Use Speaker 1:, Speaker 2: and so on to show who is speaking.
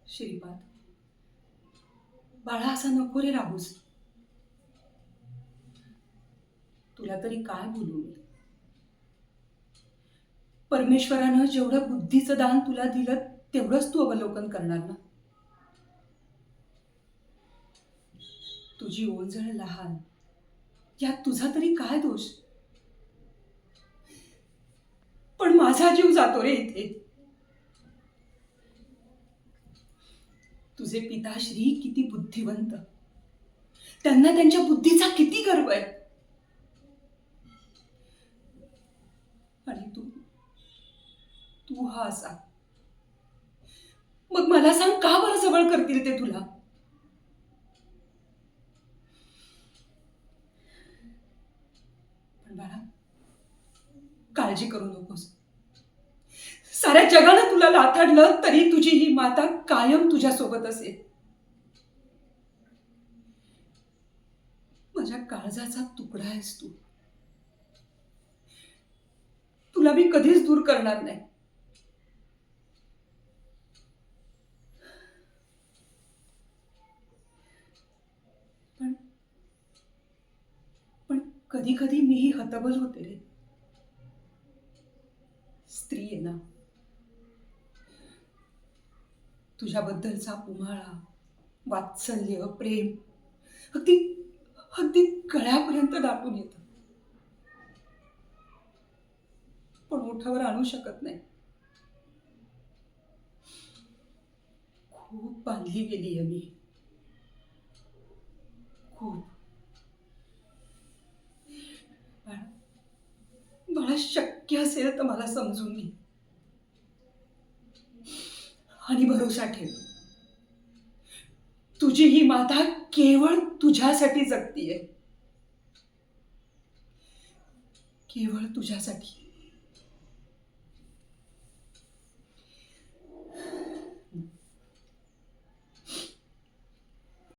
Speaker 1: श्रीपाद, बाळा असा नको रे राहूस. तुला तरी काय बोलू मी. परमेश्वरानं जेवढं बुद्धीचं दान तुला दिलं तेवढंच तू अवलोकन करणार ना. तुझी ओळजळ लहान, यात तुझा तरी काय दोष. पण माझा जीव जातो रे इथे. तुझे पिताश्री किती बुद्धिवंत, त्यांना त्यांच्या बुद्धीचा किती गर्व आहे. आणि तू तू हा असा. मग मला सांग, का बरं जवळ करतील ते तुला. पण बाळा, काळजी करू नकोस. साऱ्या जगानं तुला लाथाडलं तरी तुझी ही माता कायम तुझ्या सोबत असेल. माझ्या काळजाचा तुकडा आहेस तू. तुला मी कधीच दूर करणार नाही. पण पण कधी कधी मीही हतबल होते रे. स्त्री आहे ना. तुझ्याबद्दलचा उमाळा, वात्सल्य, प्रेम अगदी अगदी गळ्यापर्यंत दाटून येतं. पण ओठावर आणू शकत नाही. खूप बांधली गेली आहे मी, खूप. बाळा, मला शक्य असेल तर मला समजून घे आणि भरोसा ठेव. तुझी ही माता केवळ तुझ्यासाठी जगतीये, केवळ तुझ्यासाठी.